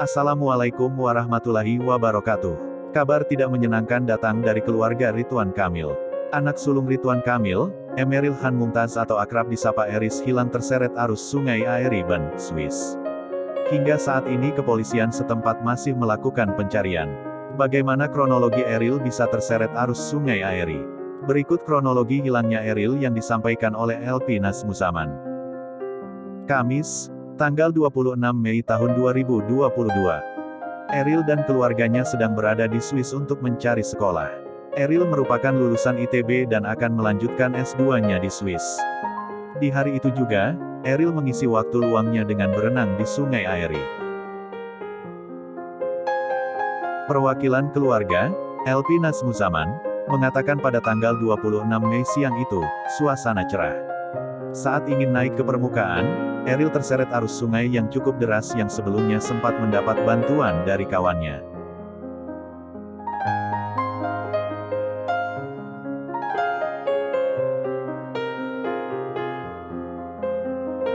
Assalamualaikum warahmatullahi wabarakatuh. Kabar tidak menyenangkan datang dari keluarga Ridwan Kamil. Anak sulung Ridwan Kamil, Emeril Khan Mumtaz atau akrab disapa Eris hilang terseret arus Sungai Aeri Ben, Swiss. Hingga saat ini kepolisian setempat masih melakukan pencarian. Bagaimana kronologi Eril bisa terseret arus Sungai Aeri? Berikut kronologi hilangnya Eril yang disampaikan oleh LP Nazmuzaman. Kamis, tanggal 26 Mei tahun 2022. Eril dan keluarganya sedang berada di Swiss untuk mencari sekolah. Eril merupakan lulusan ITB dan akan melanjutkan S2-nya di Swiss. Di hari itu juga, Eril mengisi waktu luangnya dengan berenang di Sungai Aeri. Perwakilan keluarga, LP Nazmuzaman, mengatakan pada tanggal 26 Mei siang itu, suasana cerah. Saat ingin naik ke permukaan, Eril terseret arus sungai yang cukup deras yang sebelumnya sempat mendapat bantuan dari kawannya.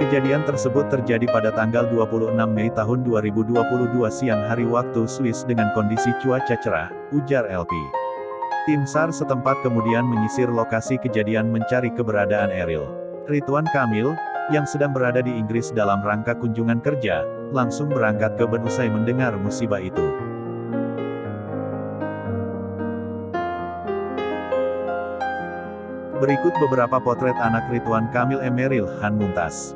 Kejadian tersebut terjadi pada tanggal 26 Mei tahun 2022 siang hari waktu Swiss dengan kondisi cuaca cerah, ujar LP. Tim SAR setempat kemudian menyisir lokasi kejadian mencari keberadaan Eril. Ridwan Kamil, yang sedang berada di Inggris dalam rangka kunjungan kerja, langsung berangkat ke Ben usai mendengar musibah itu. Berikut beberapa potret anak Ridwan Kamil Emeril Khan Mumtaz.